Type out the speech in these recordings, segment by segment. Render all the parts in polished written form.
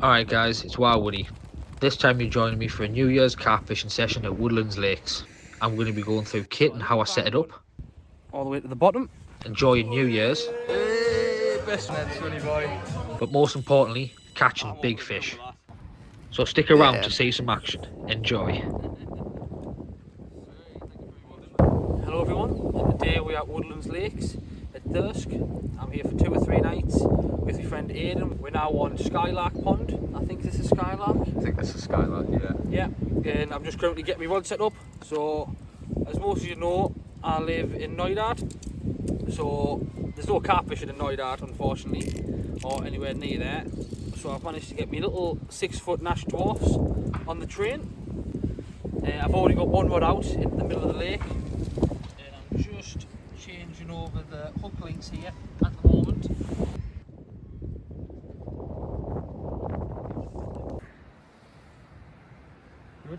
Alright guys, it's Wild Woody. This time you're joining me for a New Year's carp fishing session at Woodlands Lakes. I'm going to be going through kit and how I set it up. All the way to the bottom. Enjoy your New Year's. Hey, best net, Sonny boy. But most importantly, catching big fish. So stick around to see some action. Enjoy. Hello everyone, today we're at Woodlands Lakes at Thirsk. I'm here for 2 or 3 nights with my friend Aiden. We're now on Skylark Pond. I think this is Skylark. I think this is Skylark, yeah. Yeah, and I'm just currently getting my rod set up. So, as most of you know, I live in Noidard. So, there's no carp fishing in Noidard, unfortunately, or anywhere near there. So I've managed to get me little 6-foot Nash Dwarfs on the train. I've already got one rod out in the middle of the lake. And I'm just changing over the hook links here at the moment. Good.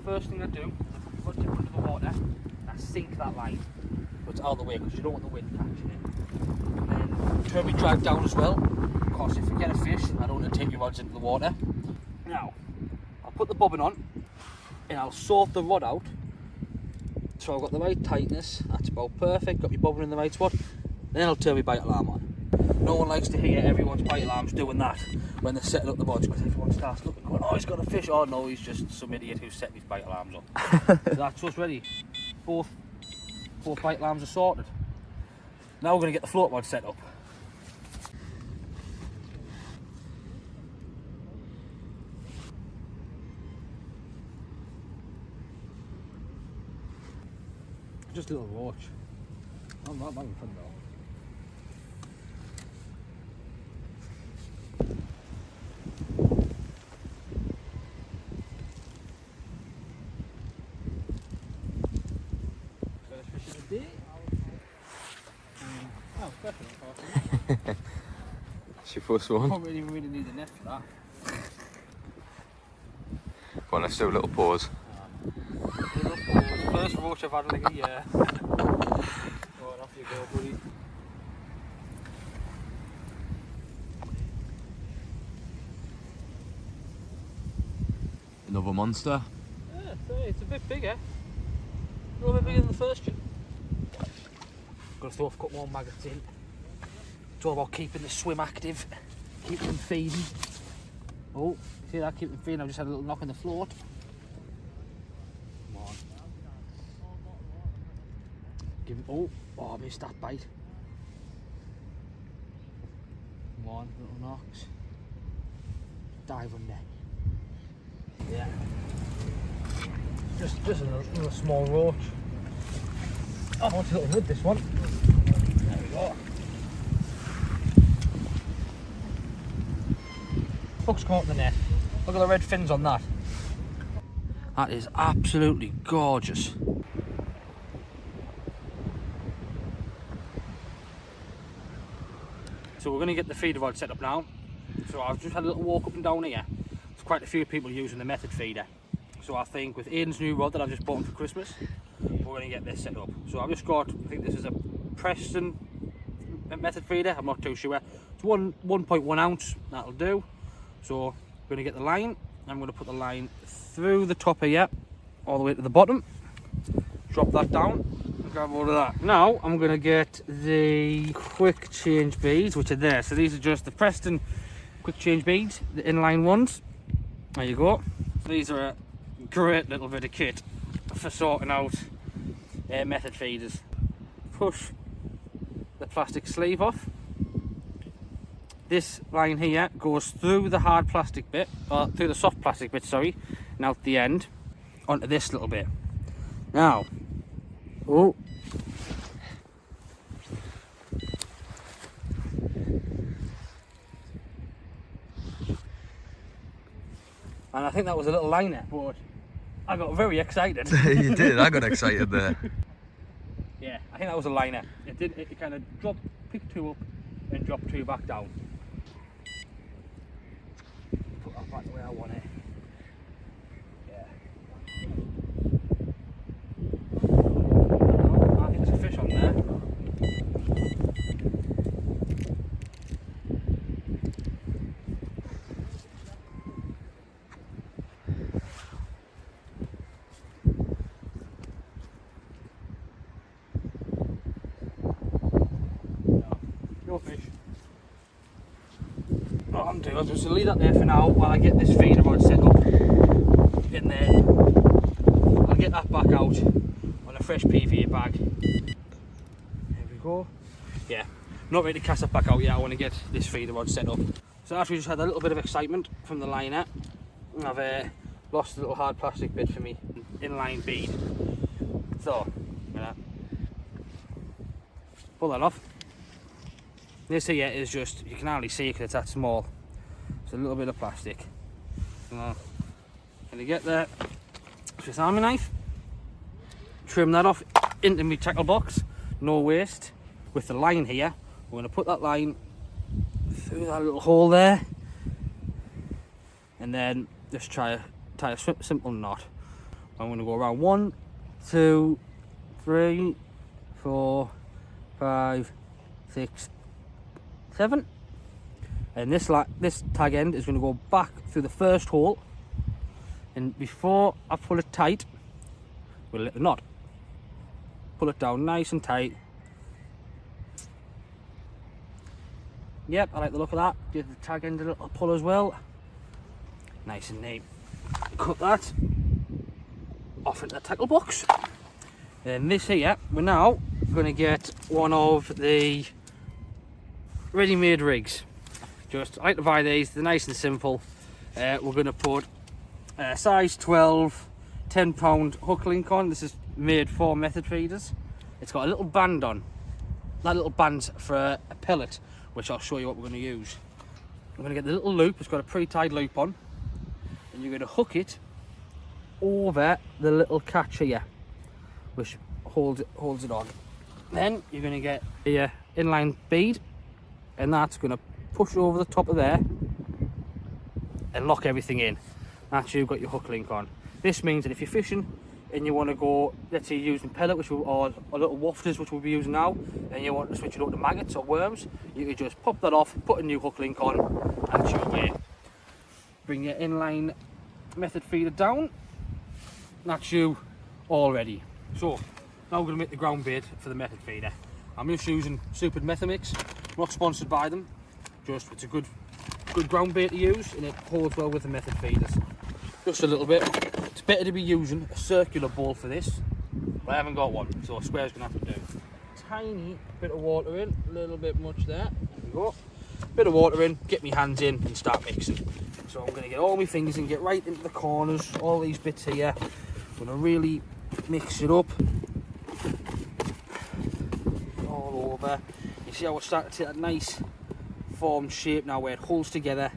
First thing I do, I put the rod into the water and I sink that line. But it's out of the way because you don't want the wind catching it. And then turn my drag down as well, because if you get a fish, I don't want to take your rods into the water. Now, I'll put the bobbin on and I'll sort the rod out. So I've got the right tightness, that's about perfect, got my bobbin in the right spot. Then I'll turn my bite alarm on. No one likes to hear everyone's bite alarms doing that when they're setting up the rods, because everyone starts looking, going, oh, he's got a fish. Oh no, he's just some idiot who's setting his bite alarms up. So that's us ready. Both bite alarms are sorted. Now we're going to get the float rod set up. Just a little roach. I'm not having fun though. First fish of the day. Oh, special. It's your first one. Don't really need a net for that. Go on, let's do a little pause. First roach I've had in like a year. Right, off you go, buddy. Another monster. Yeah, it's a bit bigger. A little bit bigger than the first one. Got to throw a couple more maggots in. It's all about keeping the swim active, keeping them feeding. Oh, see that? Keep them feeding. I've just had a little knock in the float. Come on. Give it. Oh, I missed that bite. Come on, little knocks. Dive under. Yeah. Just another small roach. Oh, I want a little wood, this one. There we go. Hook's caught in the net. Look at the red fins on that. That is absolutely gorgeous. So we're going to get the feeder rod set up now. So I've just had a little walk up and down here. There's quite a few people using the method feeder. So I think with Aiden's new rod that I've just bought him for Christmas, we're going to get this set up. So I've just got, I think this is a Preston method feeder, I'm not too sure. It's 1.1 ounce, that'll do. So we're going to get the line. I'm going to put the line through the top here, all the way to the bottom. Drop that down, and grab all of that. Now I'm going to get the quick change beads, which are there. So these are just the Preston quick change beads, the inline ones. There you go. These are a great little bit of kit for sorting out method feeders. Push the plastic sleeve off. This line here goes through the hard plastic bit, or through the soft plastic bit, sorry, and out the end onto this little bit. Now, oh, and I think that was a little liner, but I got very excited. You did, I got excited there. Yeah, I think that was a liner. It kind of dropped, picked 2 up and dropped 2 back down. Put that back the way I want it. Yeah. Right, I'll just leave that there for now while I get this feeder rod set up in there. I'll get that back out on a fresh PVA bag. There we go. Yeah, not ready to cast that back out yet. I want to get this feeder rod set up. So after we just had a little bit of excitement from the liner, I've lost a little hard plastic bit for me inline bead. So, I'm gonna pull that off. This here is just, you can hardly see it because it's that small. It's a little bit of plastic. Can you get there? Swiss Army knife. Trim that off into my tackle box. No waste. With the line here, we're going to put that line through that little hole there. And then just tie a simple knot. I'm going to go around 1, 2, 3, 4, 5, 6, 7, and this tag end is going to go back through the first hole, and before I pull it tight, we'll let the knot, pull it down nice and tight. Yep, I like the look of that. Give the tag end a little pull as well, nice and neat. Cut that off into the tackle box. Then this here, we're now going to get one of the ready-made rigs. Just, I like to buy these, they're nice and simple. We're going to put size 12 £10 hook link on. This is made for method feeders. It's got a little band on. That little band's for a pellet, which I'll show you what we're going to use. I'm going to get the little loop, it's got a pre-tied loop on, and you're going to hook it over the little catch here, which holds it on. Then you're going to get your inline bead, and that's going to push over the top of there and lock everything in. That's you've got your hook link on. This means that if you're fishing and you want to go, let's say you're using pellet, or little wafters, which we'll be using now, and you want to switch it over to maggots or worms, you can just pop that off, put a new hook link on, and chew away. Bring your inline method feeder down. That's you all ready. So now we're going to make the ground bait for the method feeder. I'm just using Super Methamix. Not sponsored by them, just it's a good ground bait to use, and it holds well with the method feeders. Just a little bit. It's better to be using a circular bowl for this, but I haven't got one, so a square's going to have to do. Tiny bit of water in, a little bit much there. There we go. Bit of water in, get my hands in and start mixing. So I'm going to get all my fingers and get right into the corners, all these bits here. I'm going to really mix it up all over. You see how it's starting to take that nice formed shape now, where it holds together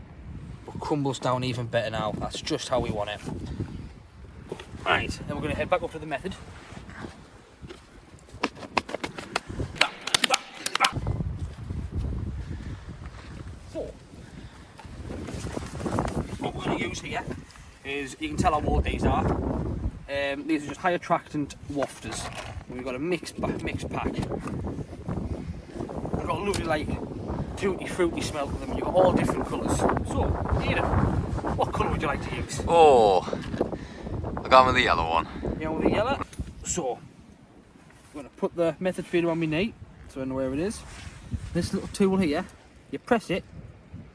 but crumbles down even better now. That's just how we want it. Right, then we're going to head back up to the method. So, what we're going to use here is, you can tell how old these are. These are just high attractant wafters. And we've got a mixed pack. We've got a lovely, like, tutti fruity smell to them. You've got all different colours. So, Aiden, what colour would you like to use? Oh, I'll go with the yellow one. Yeah, with the yellow. So, I'm going to put the method feeder on my knee, so I know where it is. This little tool here, you press it,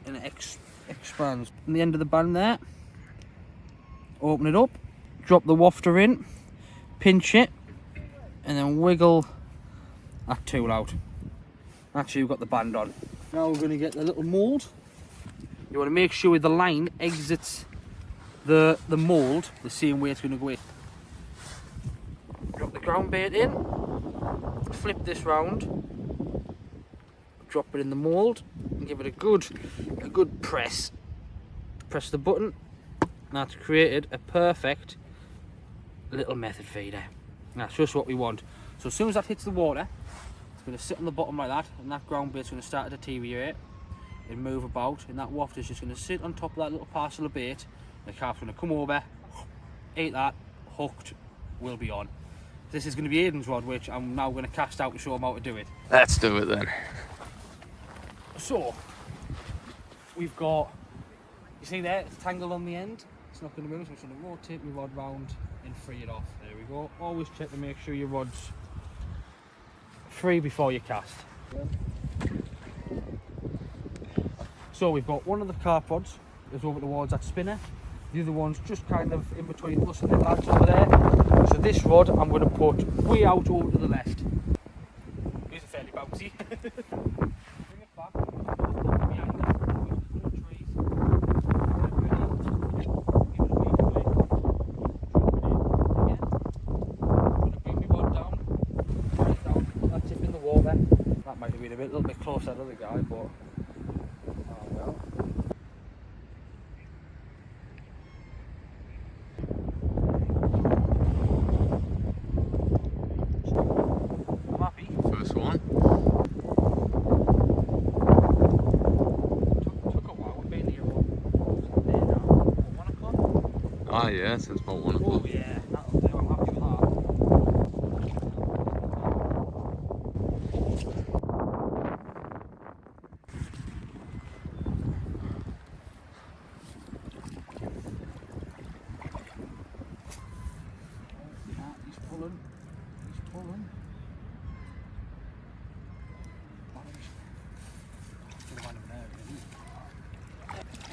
and it expands. On the end of the band there, open it up, drop the wafter in, pinch it, and then wiggle that tool out. Actually, you've got the band on. Now we're going to get the little mould. You want to make sure the line exits the mould the same way it's going to go in. Drop the ground bait in, flip this round, drop it in the mould, and give it a good press. Press the button, and that's created a perfect little method feeder. That's just what we want. So as soon as that hits the water, it's going to sit on the bottom like that, and that ground bait's going to start to deteriorate and move about, and that waft is just going to sit on top of that little parcel of bait. The carp's going to come over, eat that, hooked, will be on. This is going to be Aiden's rod, which I'm now going to cast out and show him how to do it. Let's do it then. So, we've got, you see there, it's tangled on the end. It's not going to move, so I'm just going to rotate my rod round and free it off. There we go. Always check to make sure your rod's free before you cast. So we've got one of the carp rods is over towards that spinner. The other one's just kind of in between us and the lads over there. So this rod I'm going to put way out over to the left. These are fairly bouncy. Bring it back. Behind us. Trees. Bring me rod down. Right down. That tip in the water. That might have been a little bit closer to the other guy, but oh well. First one. Took a while. We've been here all there now. 1 o'clock? Ah, yeah, since about 1 o'clock. Oh yeah, that'll do. I'm happy with that. Yeah, he's pulling. He's pulling.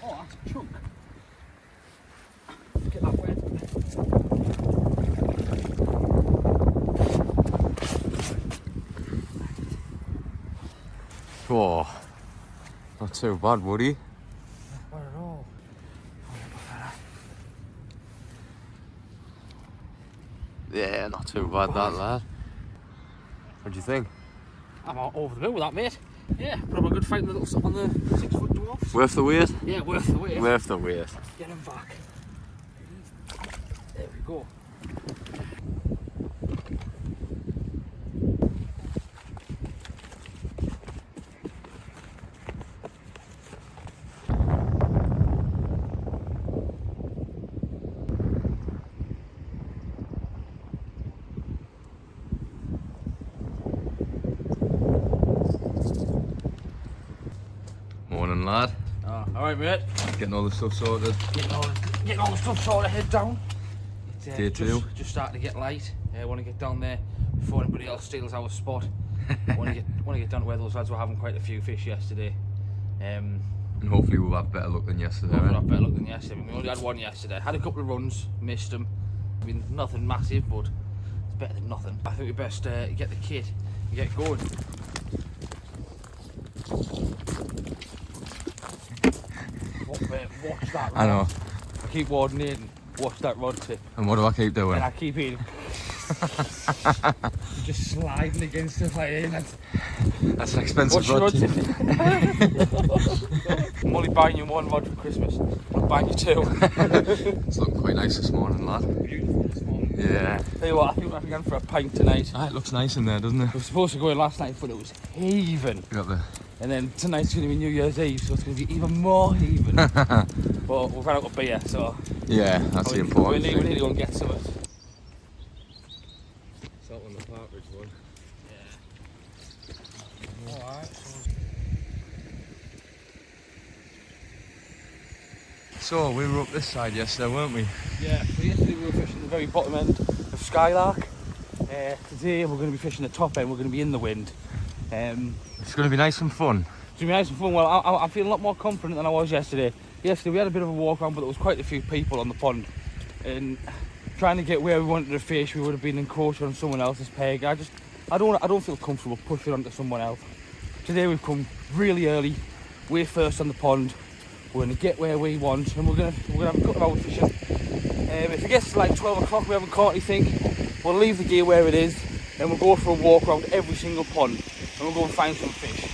Oh, that's a chunk. Get that wet. Whoa. Not too bad, Woody. Not at all. Yeah, not too bad, that lad. What do you think? I'm all over the moon with that, mate. Yeah, put up a good fight on the 6-foot dwarfs. Worth the wait? Yeah, worth the wait. Worth the wait. Get him back. There we go. Morning, lad. Oh, alright, mate. Getting all the stuff sorted. Getting all the stuff sorted, head down. It's, Day two. Just starting to get light. I want to get down there before anybody else steals our spot. want to get down to where those lads were having quite a few fish yesterday. And hopefully we'll have better luck than yesterday. We'll Right? have better luck than yesterday. I mean, we only had one yesterday. Had a couple of runs, missed them. I mean, nothing massive, but it's better than nothing. I think we best get the kit and get going. Watch that rod. I know. I keep warning Aiden, watch that rod tip. And what do I keep doing? And I keep eating. Just sliding against stuff like Aiden. That's an expensive Watch your rod. rod tip. I'm only buying you one rod for Christmas. I'm buying you two. It's looking quite nice this morning, lad. Beautiful this morning. Yeah. Tell you what, I think we're going for a pint tonight. Ah, it looks nice in there, doesn't it? We were supposed to go in last night, but it was heaving. You got the... And then tonight's going to be New Year's Eve, so it's going to be even more heaving. But we've run out of beer, so Yeah, that's the important we thing. need to go and get some of it. Salt on the partridge one. Yeah. Alright. So, we were up this side yesterday, weren't we? Yeah, so yesterday we were fishing the very bottom end of Skylark. Today we're going to be fishing the top end, we're going to be in the wind. It's going to be nice and fun. It's going to be nice and fun. Well, I feel a lot more confident than I was yesterday. Yesterday we had a bit of a walk around, but there was quite a few people on the pond. And trying to get where we wanted to fish, we would have been encroaching on someone else's peg. I don't feel comfortable pushing onto someone else. Today we've come really early. We're first on the pond. We're going to get where we want, and we're going to have a couple of hours fishing. If it gets to like 12 o'clock, we haven't caught anything, we'll leave the gear where it is, and we'll go for a walk around every single pond, and we'll go and find some fish.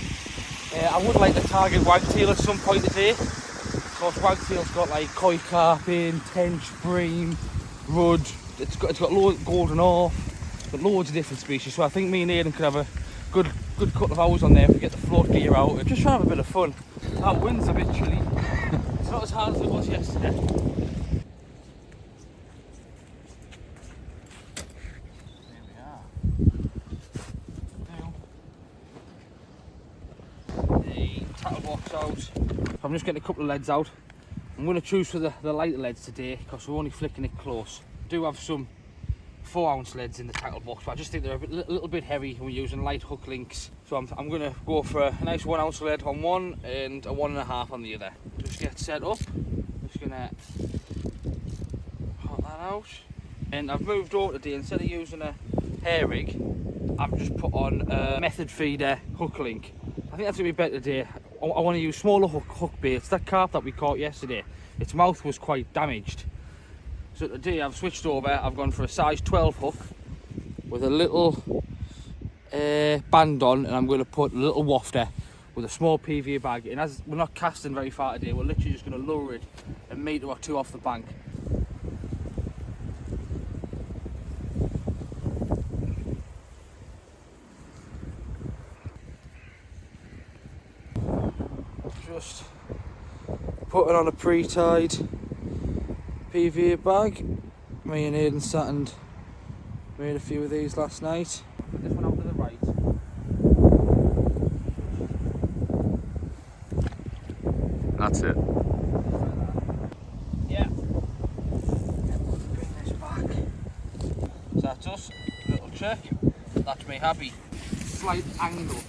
I would like to target wagtail at some point today. Of course, wagtail's got like koi carp in, tench, bream, rudd. It's got loads golden orf, got loads of different species. So I think me and Aiden could have a good couple of hours on there if we get the float gear out and just try to have a bit of fun. That wind's a bit chilly. It's not as hard as it was yesterday. There we are. The tackle box out. I'm just getting a couple of leads out. I'm going to choose for the lighter leads today because we're only flicking it close. I do have some 4-ounce leads in the tackle box, but I just think they're a little bit heavy when we're using light hook links. So I'm going to go for a nice 1-ounce lead on one and a 1.5 on the other. Just get set up. Just going to pop that out. And I've moved over today, instead of using a hair rig, I've just put on a method feeder hook link. I think that's going to be better today. I want to use smaller hook baits. That carp that we caught yesterday, its mouth was quite damaged. So today I've switched over, I've gone for a size 12 hook with a little band on, and I'm going to put a little wafter with a small PVA bag. And as we're not casting very far today, we're literally just going to lure it a metre or two off the bank. Just putting on a pre-tied PVA bag. Me and Aiden sat and made a few of these last night. Put this one out to the right. That's it. Yeah. Bring this back. So that's us. Little trick. That's me happy. Slight angle.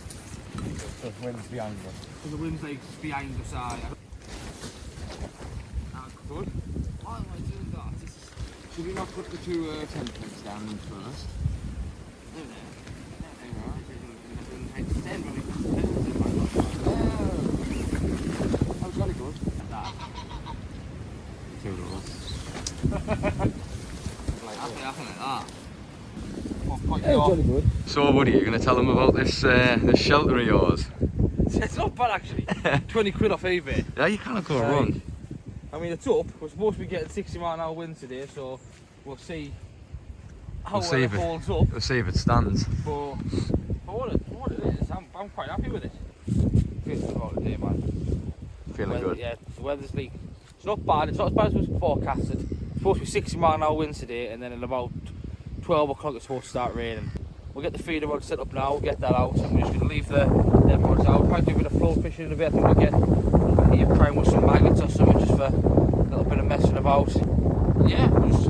The wind's behind us. So the wind's like behind the side. That's good. Why am I doing that? Should we not put the two templates down first? No, no. That was very good. Two rolls. I think like that. Good. So, Woody, you're going to tell them about this this shelter of yours? It's not bad actually. 20 quid off eBay. Yeah, you can't go wrong. I mean, it's up. We're supposed to be getting 60-mile-an-hour winds today, so we'll see how well it holds up. We'll see if it stands. But what it is, I'm quite happy with it. Feeling good about the day, man. Feeling good. Yeah, the weather's like, it's not bad. It's not as bad as it was forecasted. It's supposed to be 60-mile-an-hour winds today, and then at about 12 o'clock it's supposed to start raining. We'll get the feeder rod set up now, we'll get that out, and we're just going to leave the rods out. Might do a bit of float fishing in a bit. I think we'll get here prime with some maggots or something, just for a little bit of messing about. Yeah, we'll just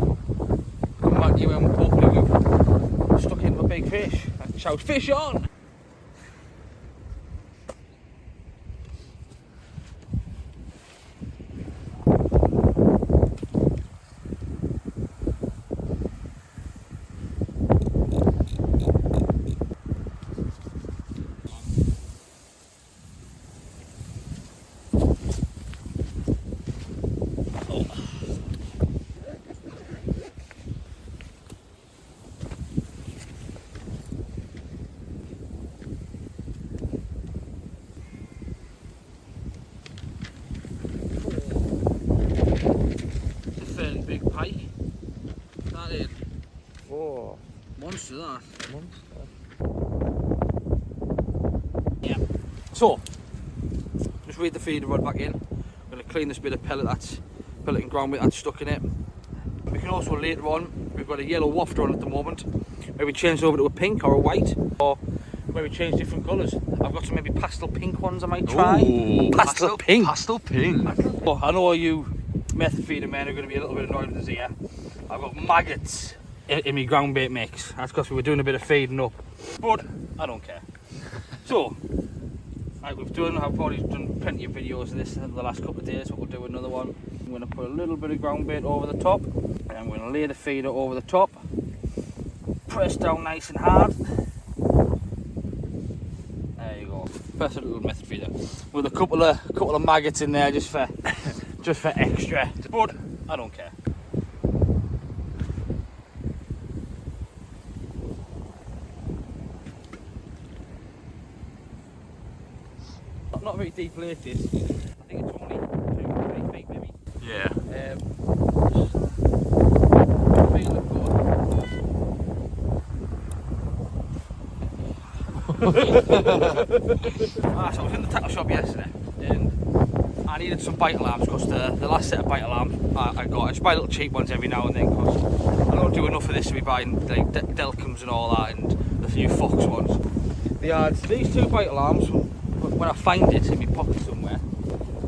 come back to you and hopefully we've stuck into a big fish and shout, "Fish on!" Fairly big pike. That is. Oh, Monster, that. monster. Yeah. So, just read the feeder rod back in. I'm going to clean this bit of pellet and ground bit that's stuck in it. We can also later on, we've got a yellow wafter on at the moment. Maybe change over to a pink or a white, or maybe change different colours. I've got some maybe pastel pink ones I might try. Ooh, pastel pink. Pastel pink. Oh, I know you method feeder men are going to be a little bit annoyed with this here. I've got maggots in my ground bait mix. That's because we were doing a bit of feeding up, but I don't care. So, like I've probably done plenty of videos of this in the last couple of days, but we'll do another one. I'm going to put a little bit of ground bait over the top, and I'm going to lay the feeder over the top, press down nice and hard. There you go. Press a little method feeder with a couple of maggots in there just for extra, but I don't care. Not very deep lake this. I think it's only 2 or 3 feet maybe. Yeah. Feeling so I was in the tackle shop yesterday and I needed some bite alarms because the last set of bite alarms I just buy little cheap ones every now and then because I don't do enough of this to be buying like Delcums and all that and the few Fox ones. They had these 2 bite alarms when I find it in my pocket somewhere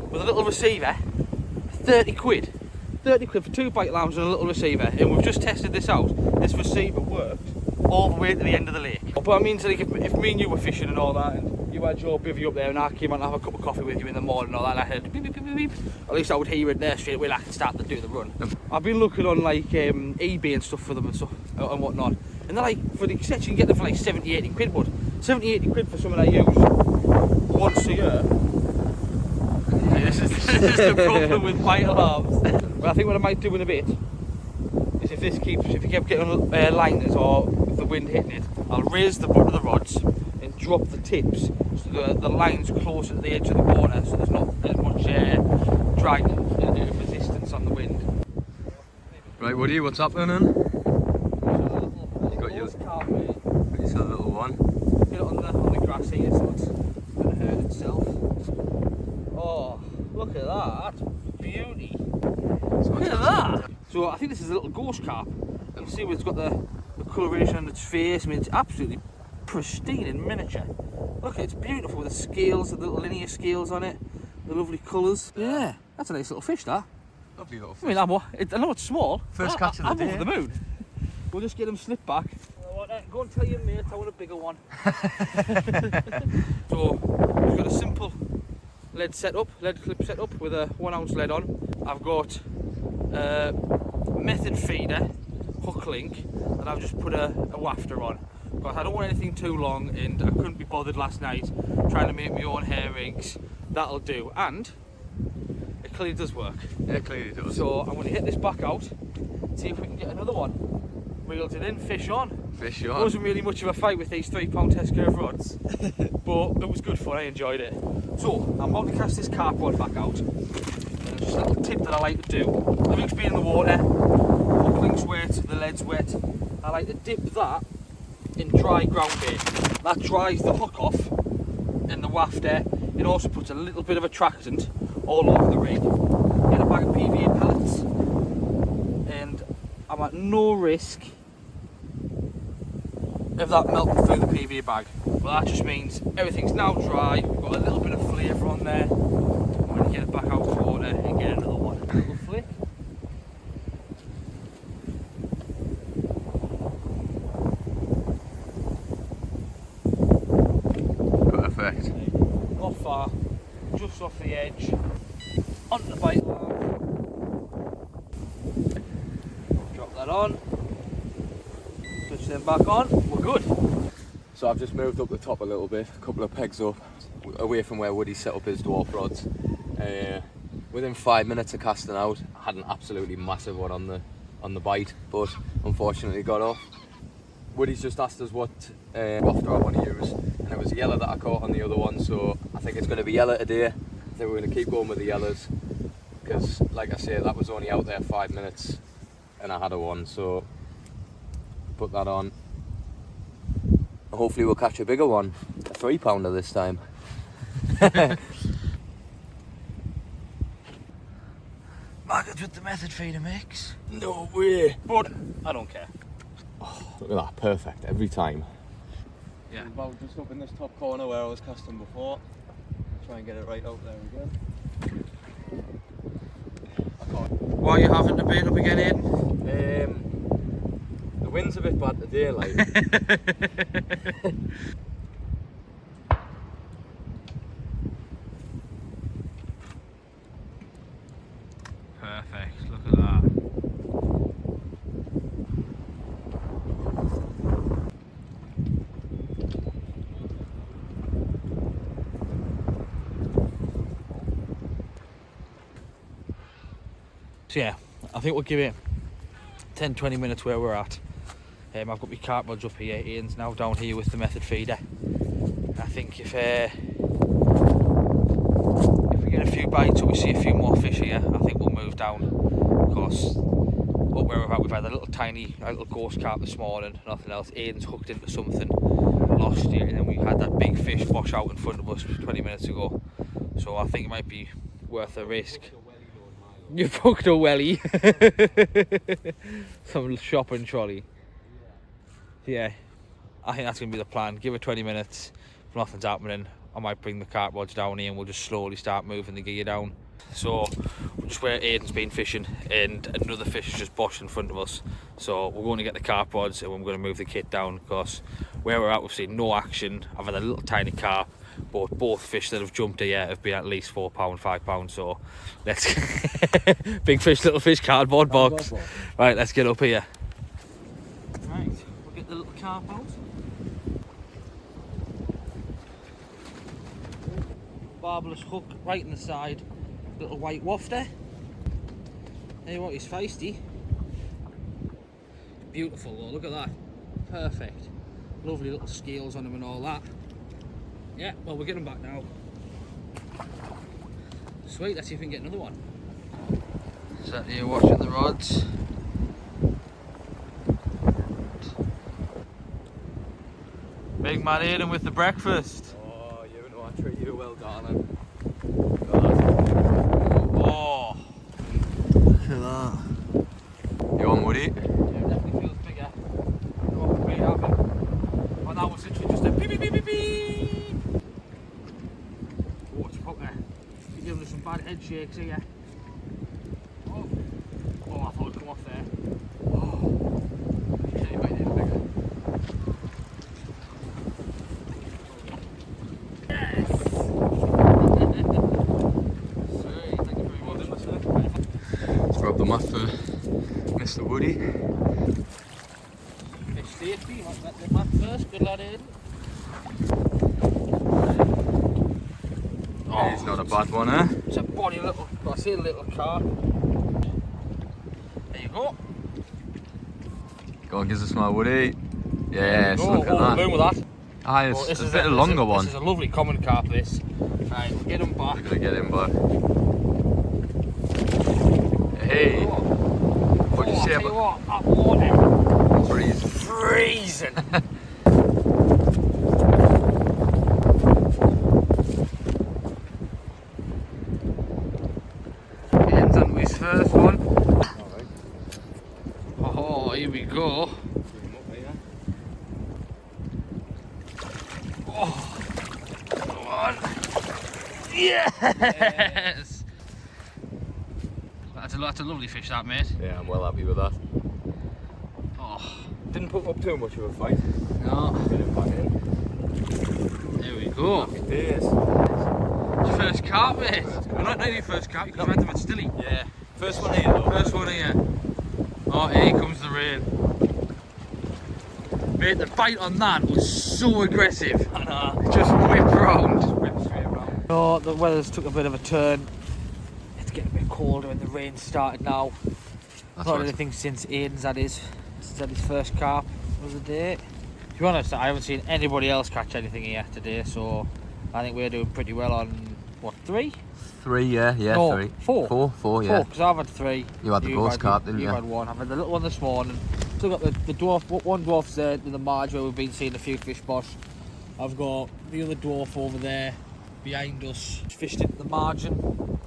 with a little receiver, 30 quid. 30 quid for 2 bite lambs and a little receiver, and we've just tested this out. This receiver worked all the way to the end of the lake. But I mean, like, if me and you were fishing and all that, and you had your bivvy up there, and I came out and have a cup of coffee with you in the morning and all that, and I heard beep, beep, beep, beep, beep, at least I would hear it there straight away, like I could start to do the run. I've been looking on like eBay and stuff for them and stuff and whatnot, and they're like, for the sets you can get them for like 70, 80 quid, but 70, 80 quid for something I use once a year. Yeah, this is the problem with bite alarms. But I think what I might do in a bit is if you keep getting liners or if the wind hitting it, I'll raise the butt of the rods and drop the tips so the line's closer to the edge of the water, so there's not as much drag and resistance on the wind. Right, Woody, what's happening? You got your carp, It's a little one. get it on the grass here so it's going to hurt itself. Oh, look at that, that's beauty. Look at that. So I think this is a little ghost carp. You can see it's got the coloration on its face. I mean, it's absolutely pristine in miniature. Look, it's beautiful with the scales, the little linear scales on it, the lovely colours. Yeah, that's a nice little fish, that. Lovely little fish. I mean, I know it's small. First catch of the day. I'm over the moon. We'll just get him slipped back. Go and tell your mate I want a bigger one. So we've got a simple lead clip setup with a 1 ounce lead on. I've got a method feeder hook link that I've just put a wafter on. But I don't want anything too long, and I couldn't be bothered last night trying to make my own hair rigs. That'll do, and it clearly does work. Yeah, it clearly does. So I'm going to hit this back out, see if we can get another one. Reeled it in, fish on. Fish It on. wasn't really much of a fight with these 3 pound test curve rods, but it was good fun, I enjoyed it. So I'm about to cast this carp rod back out. And just a little tip that I like to do. The hook's been in the water, hook link's wet, the lead's wet. I like to dip that in dry ground bait. That dries the hook off in the wafter. It also puts a little bit of attractant all over the rig. Get a bag of PVA pellets, and I'm at no risk of that melting through the PVA bag. Well, that just means everything's now dry. We've got a little bit of flavour on there. I'm going to get it back out of the water and get another one. A little flick. Perfect. Not far, just off the edge, onto the bite line. Drop that on, switch them back on, we're good. So I've just moved up the top a little bit, a couple of pegs up, away from where Woody set up his dwarf rods. Within 5 minutes of casting out, I had an absolutely massive one on the bite, but unfortunately got off. Woody's just asked us what wafter I want to use, and it was a yellow that I caught on the other one, so I think it's going to be yellow today. I think we're going to keep going with the yellows, because like I say, that was only out there 5 minutes and I had a one, so put that on. Hopefully we'll catch a bigger one, a 3 pounder this time. Maggots with the method feeder mix. No way! But I don't care. Oh, look at that, perfect every time. Yeah. About just up in this top corner where I was casting before. Try and get it right out there again. Why are you having to bait up again, Aiden? The wind's a bit bad today, like. Perfect, look at that. So yeah, I think we'll give it 10-20 minutes where we're at. I've got my carp rods up here, Aiden's now down here with the method feeder. I think if we get a few bites or we see a few more fish here, I think we'll move down. Because up where we're at, we've had a little ghost carp this morning, nothing else. Aiden's hooked into something, lost it, and then we had that big fish wash out in front of us 20 minutes ago. So I think it might be worth a risk. You've hooked a welly. Some shopping trolley. Yeah, I think that's going to be the plan. Give it 20 minutes. If nothing's happening, I might bring the carp rods down here and we'll just slowly start moving the gear down. So just where Aiden's been fishing, and another fish is just boshed in front of us. So we're going to get the carp rods and we're going to move the kit down, because where we're at we've seen no action. I've had a little tiny carp, but both fish that have jumped here have been at least £4, £5. So let's big fish, little fish, cardboard box. Right, let's get up here. Right, we'll get the little carp out. Barbless hook right in the side, little white wafter. Hey, what, he's feisty. Beautiful though, look at that. Perfect. Lovely little scales on him and all that. Yeah, well, we're getting back now. Sweet, let's see if we can get another one. Sat here watching the rods. Big man Aiden with the breakfast. Oh, you know I treat you well, darling. Oh, look at that. You on, Woody? Yeah, it definitely feels bigger. What could be happening? Oh, that was literally just a beep beep beep beep beep. What's up there? You're giving us some bad head shakes here. Oh, oh, I thought it'd come off there. Oh, Yeah, you might need a bigger. yes! Sweet, thank you very much. Let's rub them off for Mr. Woody. Fish safety, you want that mat first, good lad Aiden. He's not a bad one, eh? It's a body little, I see a little carp. There you go. Go on, gives us my Woody. Yes, Go, look at over the that. moon with that. Ah, Well, it's a bit of a longer one. This is a lovely common carp, this. Right, we'll get him back. Gonna get him back. Hey, what'd you say Tell you about what, that water freeze? freezing. Aiden's on his first one. Alright. Oh, here we go. Oh, Come on. Yes! That's a lovely fish, that, mate. Yeah, I'm well happy with that. Oh, Didn't put up too much of a fight. no. Get him back in. There we go. Happy days. It's your first carp, mate. Well, not your first carp, you could have had them at Stilly. Yeah. First one here though. First one here. Oh, here comes the rain. Mate, the bite on that was so aggressive. I know. It just whipped round. Whip straight around. Oh, the weather's took a bit of a turn. It's getting a bit colder and the rain started now. That's Not right. anything since Aiden's had his first carp of the day. To be honest, I haven't seen anybody else catch anything here today, so I think we're doing pretty well on, what, 3? 3, yeah, No, 3. 4. 4, yeah. Because I've had 3. You had the You've ghost carp, didn't you? You've had 1. I've had the little one this morning. Still got the dwarf, one dwarf's there in the marge where we've been seeing a few fish bosh. I've got the other dwarf over there behind us, fished into the margin.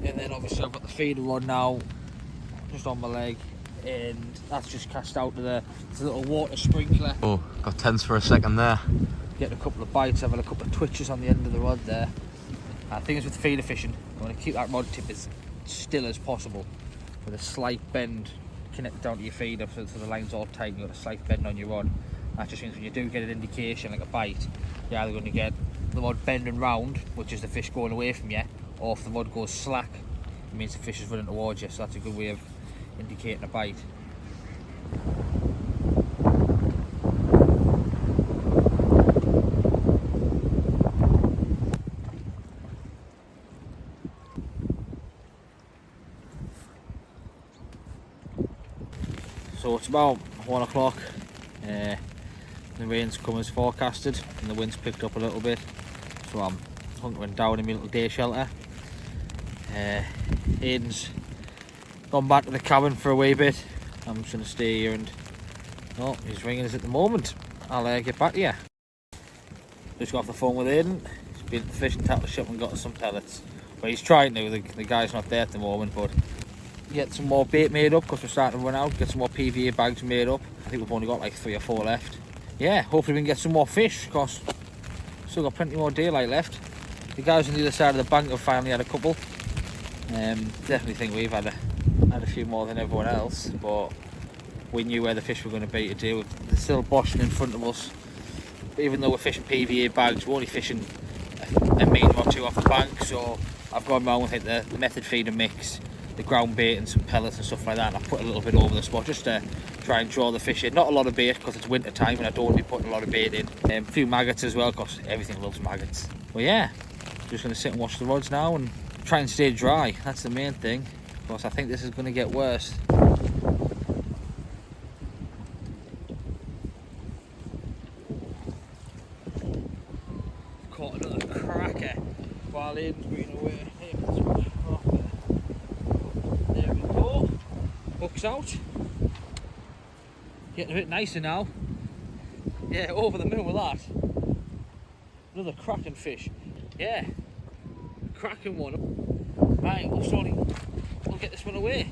And then obviously I've got the feeder rod now, just on my leg. And that's just cast out to the little water sprinkler. Oh, got tense for a second there. Getting a couple of bites, having a couple of twitches on the end of the rod there. Things with feeder fishing, you want to keep that rod tip as still as possible, with a slight bend connected down to your feeder so the line's all tight and you've got a slight bend on your rod. That just means when you do get an indication like a bite, you're either going to get the rod bending round, which is the fish going away from you, or if the rod goes slack, it means the fish is running towards you, so that's a good way of indicating a bite. So it's about 1 o'clock. The rain's come as forecasted and the wind's picked up a little bit, so I'm hunkering down in my little day shelter. Aiden's gone back to the cabin for a wee bit. I'm just going to stay here and oh, he's ringing us at the moment. I'll get back to you. Just got off the phone with Aiden. He's been at the fishing tackle shop and got us some pellets. But he's trying to, the guy's not there at the moment, but get some more bait made up because we're starting to run out. Get some more PVA bags made up. I think we've only got like 3 or 4 left. Yeah, hopefully we can get some more fish because we've still got plenty more daylight left. The guys on the other side of the bank have finally had a couple. Definitely think we've had a few more than everyone else, but we knew where the fish were going to be today. They're still boshing in front of us. But even though we're fishing PVA bags, we're only fishing a metre or two off the bank, so I've gone round with the method feeder mix, the ground bait and some pellets and stuff like that, and I've put a little bit over the spot just to try and draw the fish in. Not a lot of bait because it's winter time and I don't want to be putting a lot of bait in. A few maggots as well because everything loves maggots. But yeah, just going to sit and watch the rods now and try and stay dry. That's the main thing, because I think this is going to get worse. Caught another cracker while Aiden's been away. There we go. Hook's out. Getting a bit nicer now. Yeah, over the moon with that. Another cracking fish. Yeah, cracking one. Right, we'll get this one away.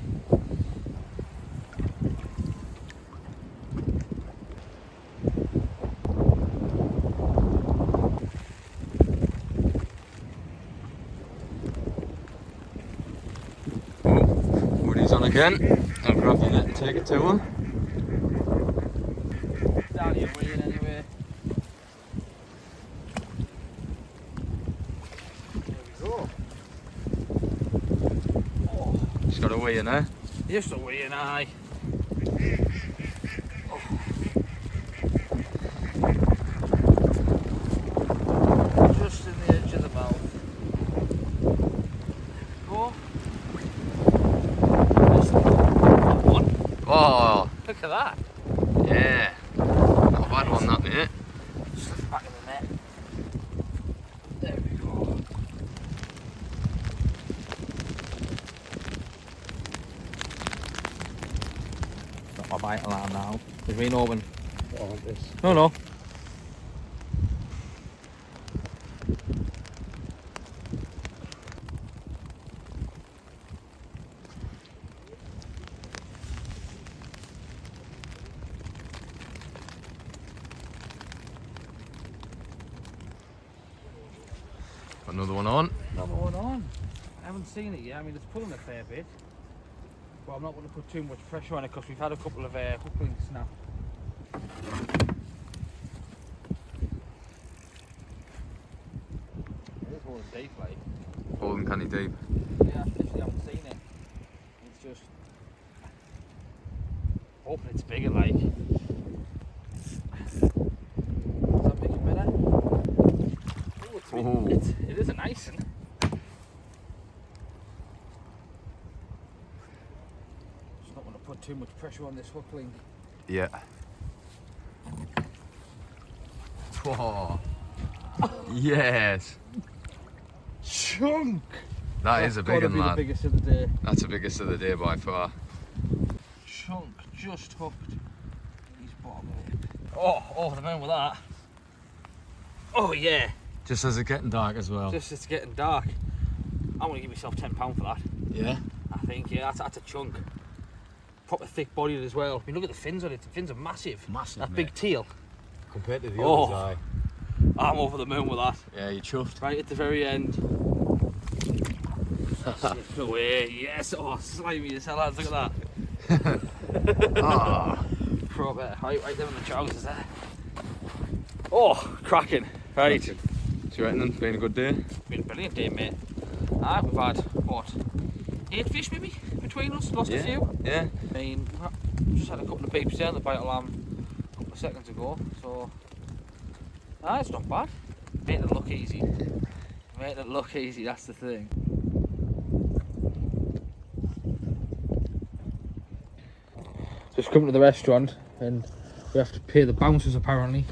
Woody's on again. I'll grab the net and take it to him. Down here weighing anyway. There we go. Oh, Just got a weigh in there. just a weighing eye. Oh. Just in the edge of the mouth. Go. One. Oh, Look at that. yeah. Not a bad one, that, mate. Just the back of the net. There we go. Got my bite alarm now. It's been open. I want this. No. Got another one on. Another one on. I haven't seen it yet. I mean, it's pulling a fair bit. But I'm not going to put too much pressure on it because we've had a couple of hook links now. It is holding deep, like. Holding canny deep. Yeah, I literally haven't seen it. It's just hoping it's bigger, like. Does that make it better? Oh, it is a nice one. Just not want to put too much pressure on this hook link. Yeah. Oh. Yes. Chunk! That is a big one, The lad. biggest of the day. That's the biggest of the day by far. Chunk just hooked. He's bottom lip. Oh, over the moon with that. Oh yeah. Just as it's getting dark as well. Just it's getting dark. I'm gonna give myself £10 for that. Yeah. I think, yeah, that's a chunk. Proper thick bodied as well. I mean, look at the fins on it. The fins are massive. Massive, That mate. big teal. Compared to the Oh. others, aye. I'm over the moon with that. Yeah, you chuffed. Right at the very end. Slip away. Yes. Oh, slimy as hell, lads. Look at that. Ah. Proper. Right there on the trousers there. Oh, cracking. Right. So you reckon it's been a good day? Been a brilliant day, mate. We've had, what, 8 fish maybe between us? Lost a few. Yeah. I mean, we just had a couple of beeps there on the bite alarm a couple of seconds ago, so it's not bad. Made it look easy. Made it look easy, that's the thing. Just come to the restaurant and we have to pay the bouncers apparently.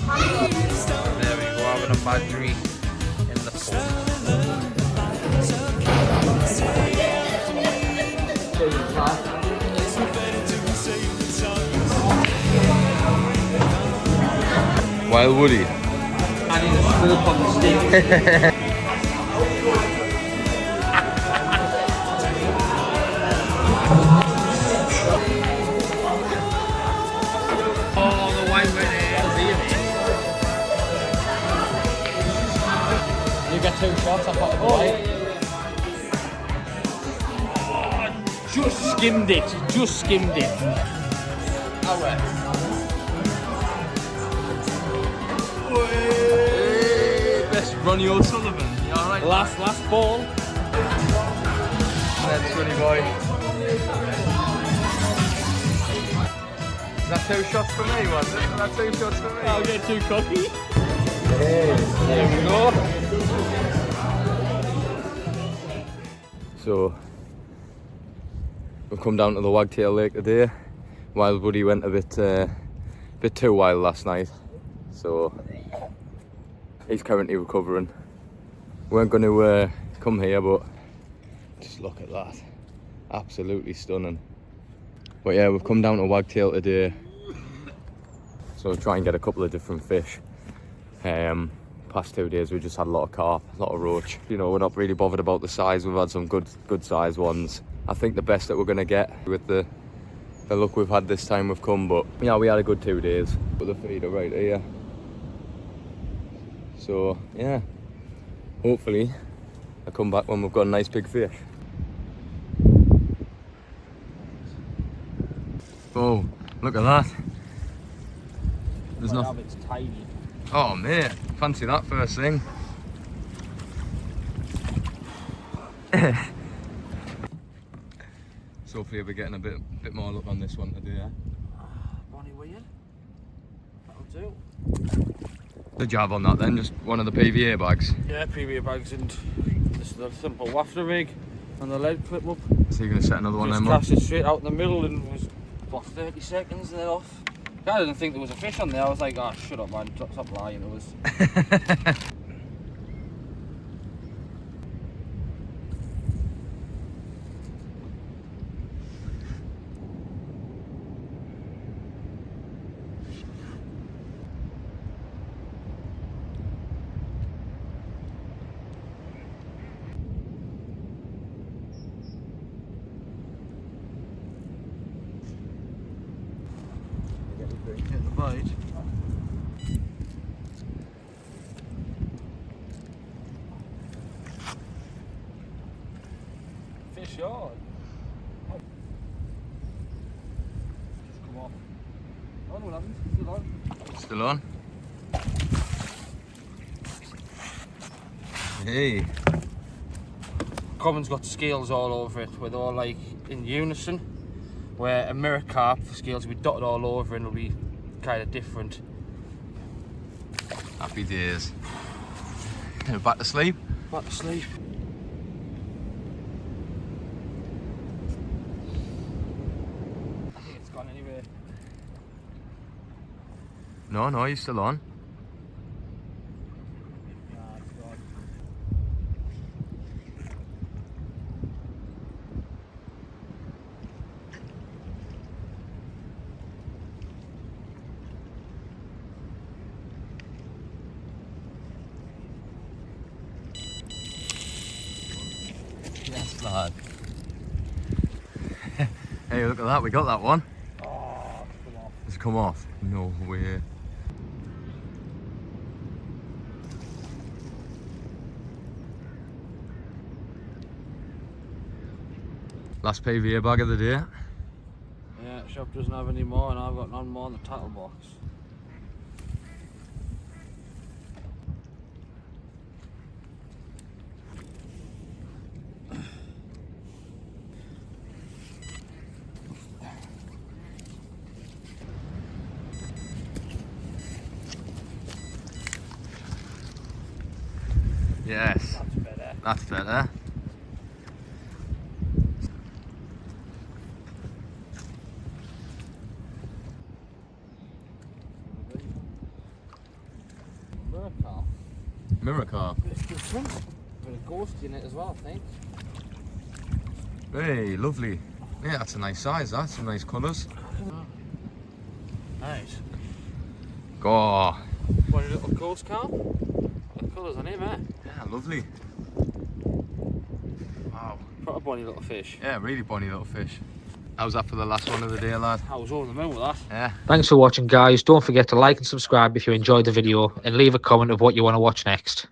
There we go, having a bad drink in the Wild Woody. I need a scoop on the stick. 2 shots, I've got to go out. Just skimmed it. Just skimmed it. Best Ronnie O'Sullivan. You alright? Last ball. That's funny boy. Is that 2 shots for me, was it? Is that 2 shots for me? I'll get too cocky. Hey, there we go. So, we've come down to the Wagtail Lake today. Wild Woody went a bit too wild last night, so he's currently recovering. Weren't going to come here, but just look at that, absolutely stunning. But yeah, we've come down to Wagtail today, so we'll try and get a couple of different fish. Past 2 days we just had a lot of carp, a lot of roach. You know, we're not really bothered about the size. We've had some good size ones. I think the best that we're gonna get with the luck we've had this time we've come, but yeah, we had a good 2 days. Put the feeder right here. So yeah, hopefully I'll come back when we've got a nice big fish. Oh, look at that. There's nothing. It's tiny. Oh mate, fancy that first thing. So hopefully we're getting a bit more luck on this one today. Bonnie weird. That'll do. Good job on that then, just one of the PVA bags. Yeah, PVA bags and just a simple wafter rig and the lead clip up. So you're going to set another one then? Just cast it straight out in the middle and was, what, 30 seconds and then off. I didn't think there was a fish on there. I was like, oh, shut up, man. Stop lying. It was. Get the bite. Fish on. Just come off. Oh, no, what happened? Still on. Still on? Hey. Common's got scales all over it, where they're all like in unison. Where a mirror carp, the scales will be dotted all over and it'll be kind of different. Happy days. Back to sleep? Back to sleep. I think it's gone anyway. No, you're still on. Nah, it's gone. Yes, lad. Hey, look at that, we got that one. Oh, come on. It's come off. No way. Last PVA bag of the day. Yeah, shop doesn't have any more and I've got none more in the tackle box. Yes, That's better. that's better. Mirror carp. Bit different. Bit of ghost in it as well, I think. Hey, lovely. Yeah, that's a nice size, that's some nice colours. Nice. Go. What a little ghost carp. Got colours on him, eh? Yeah, lovely. Wow. Proper bonny little fish. Yeah, really bonny little fish. How's that for the last one of the day, lad? I was over the moon with that. Yeah. Thanks for watching, guys. Don't forget to like and subscribe if you enjoyed the video, and leave a comment of what you want to watch next.